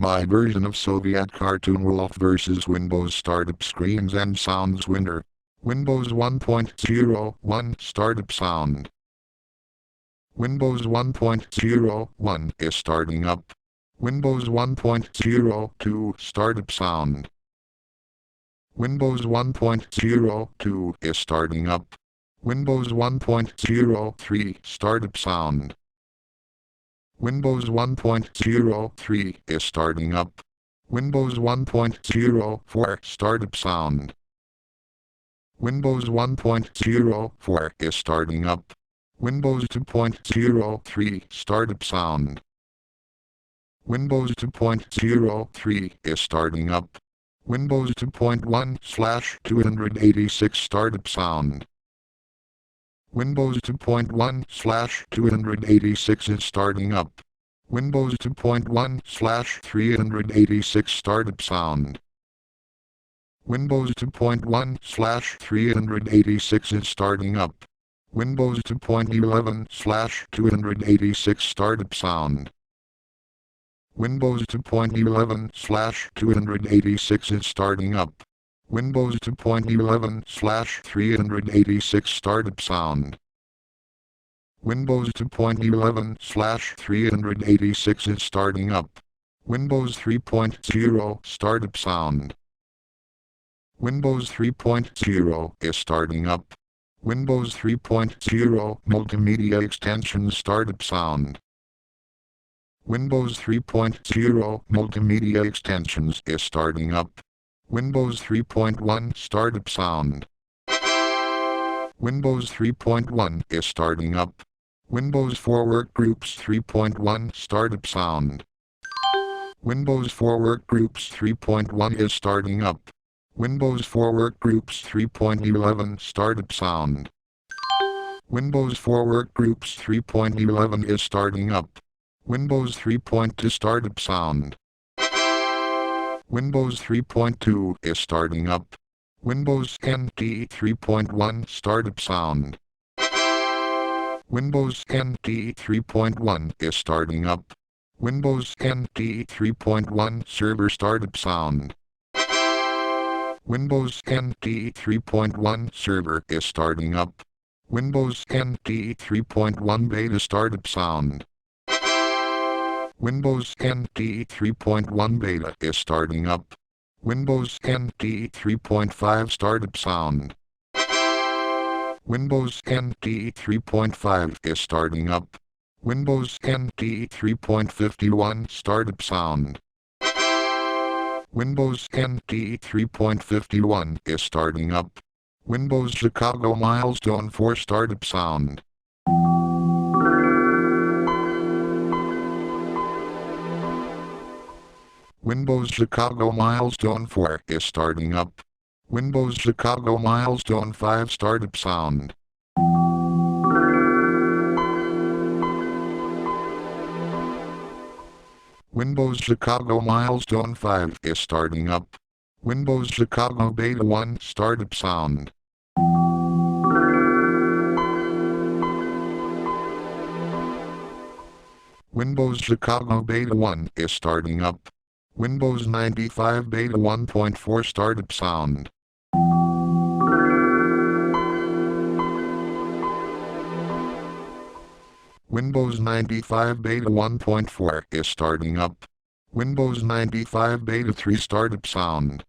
My version of Soviet cartoon Wolf vs. Windows startup screens and sounds winner. Windows 1.01 startup sound. Windows 1.01 is starting up. Windows 1.02 startup sound. Windows 1.02 is starting up. Windows 1.03 startup sound. Windows 1.03 is starting up. Windows 1.04 startup sound. Windows 1.04 is starting up. Windows 2.03 startup sound. Windows 2.03 is starting up. Windows 2.1/286 startup sound. Windows 2.1/286 is starting up. Windows 2.1/386 startup sound. Windows 2.1/386 is starting up. Windows 2.11/286 startup sound. Windows 2.11/286 is starting up. Windows 2.11/386 startup sound. Windows 2.11/386 is starting up. Windows 3.0 startup sound. Windows 3.0 is starting up. Windows 3.0 multimedia extensions startup sound. Windows 3.0 multimedia extensions is starting up. Windows 3.1 startup sound. Windows 3.1 is starting up. Windows 4 Workgroups 3.1 startup sound. Windows 4 Workgroups 3.1 is starting up. Windows 4 Workgroups 3.11 startup sound. Windows 4 Workgroups 3.11 is starting up. Windows 3.2 startup sound. Windows 3.2 is starting up. Windows NT 3.1 startup sound. Windows NT 3.1 is starting up. Windows NT 3.1 server startup sound. Windows NT 3.1 server is starting up. Windows NT 3.1 beta startup sound. Windows NT 3.1 beta is starting up. Windows NT 3.5 startup sound. Windows NT 3.5 is starting up. Windows NT 3.51 startup sound. Windows NT 3.51 is starting up. Windows Chicago Milestone 4 startup sound. Windows Chicago Milestone 4 is starting up. Windows Chicago Milestone 5 startup sound. Windows Chicago Milestone 5 is starting up. Windows Chicago Beta 1 startup sound. Windows Chicago Beta 1 is starting up. Windows 95 Beta 1.4 startup sound. Windows 95 Beta 1.4 is starting up. Windows 95 Beta 3 startup sound.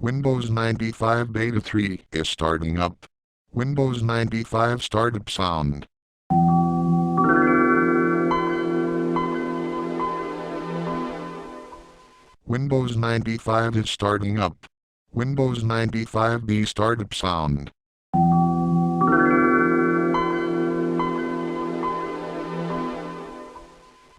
Windows 95 Beta 3 is starting up. Windows 95 startup sound. Windows 95 is starting up. Windows 95B startup sound.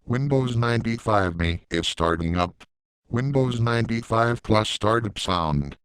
Windows 95Me is starting up. Windows 95 Plus startup sound.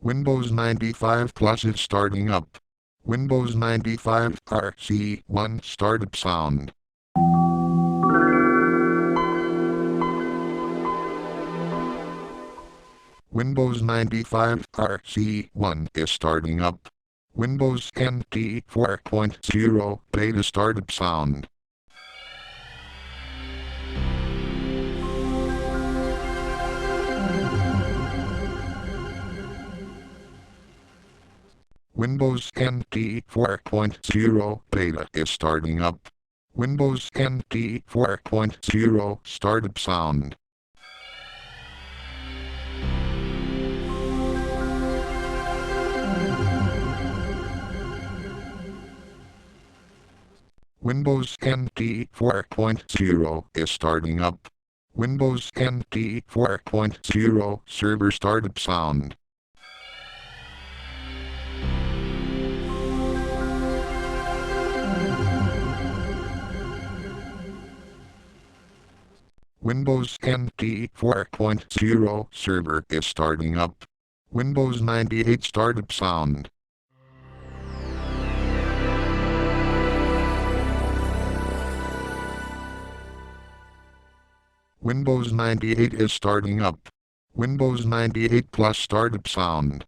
Windows 95 Plus is starting up. Windows 95 RC1 startup sound. Windows 95 RC1 is starting up. Windows NT 4.0 beta startup sound. Windows NT 4.0 beta is starting up. Windows NT 4.0 startup sound. Windows NT 4.0 is starting up. Windows NT 4.0 server startup sound. Windows NT 4.0 server is starting up. Windows 98 startup sound. Windows 98 is starting up. Windows 98 Plus startup sound.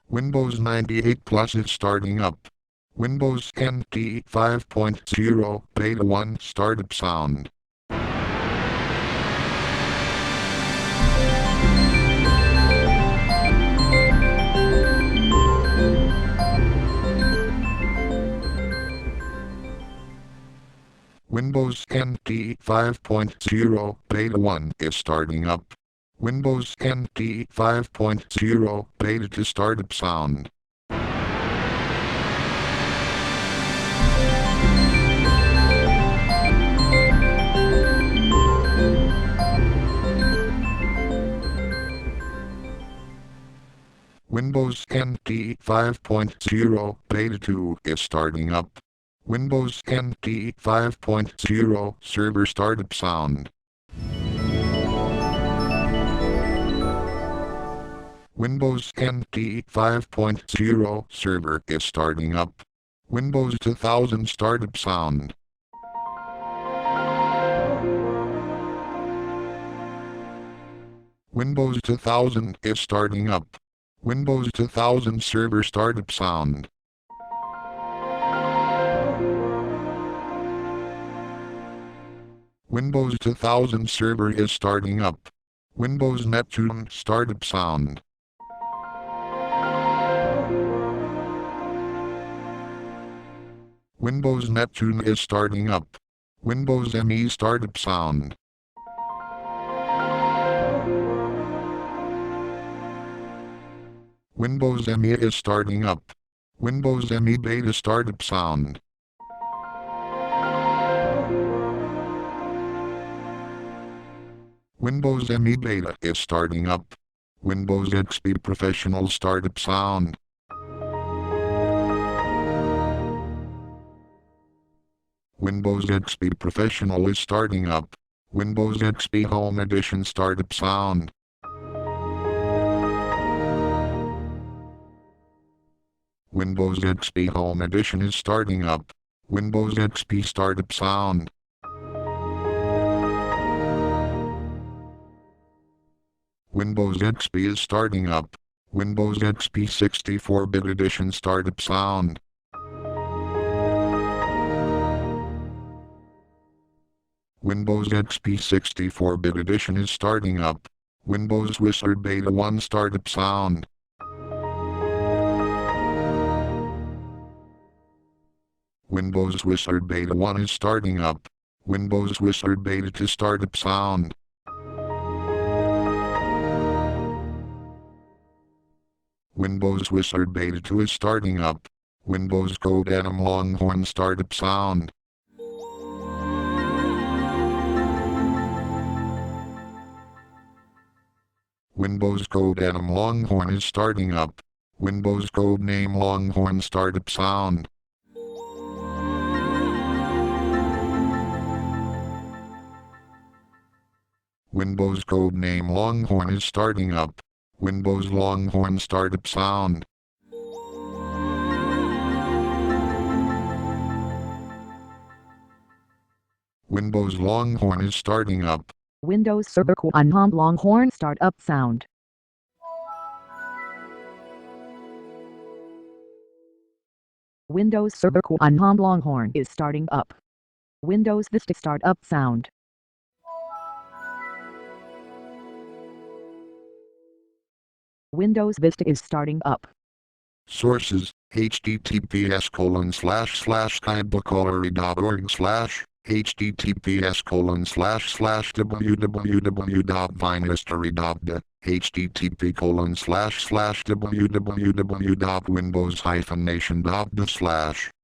Windows 98 Plus is starting up. Windows NT 5.0 Beta 1 startup sound. Windows NT 5.0 Beta 1 is starting up. Windows NT 5.0 Beta 2 startup sound. Windows NT 5.0 Beta 2 is starting up. Windows NT 5.0 server startup sound. Windows NT 5.0 server is starting up. Windows 2000 startup sound. Windows 2000 is starting up. Windows 2000 server startup sound. Windows 2000 server is starting up. Windows Neptune startup sound. Windows Neptune is starting up. Windows ME startup sound. Windows ME is starting up. Windows ME Beta startup sound. Windows ME Beta is starting up. Windows XP Professional startup sound. Windows XP Professional is starting up. Windows XP Home Edition startup sound. Windows XP Home Edition is starting up. Windows XP startup sound. Windows XP is starting up. Windows XP 64-bit edition startup sound. Windows XP 64-bit edition is starting up. Windows Wizard Beta 1 startup sound. Windows Wizard Beta 1 is starting up. Windows Wizard Beta 2 startup sound. Windows Wizard Beta 2 is starting up. Windows Code Atom Longhorn startup sound. Windows Code Atom Longhorn is starting up. Windows Code Name Longhorn startup sound. Windows Code Name Longhorn is starting up. Windows Longhorn startup sound. Windows Longhorn is starting up. Windows Server on Longhorn startup sound. Windows Server on Longhorn is starting up. Windows Vista startup sound. Windows Vista is starting up. Sources: https://skybookgallery.org/ https://www.vinehistory.de http://www.windows-nation.de/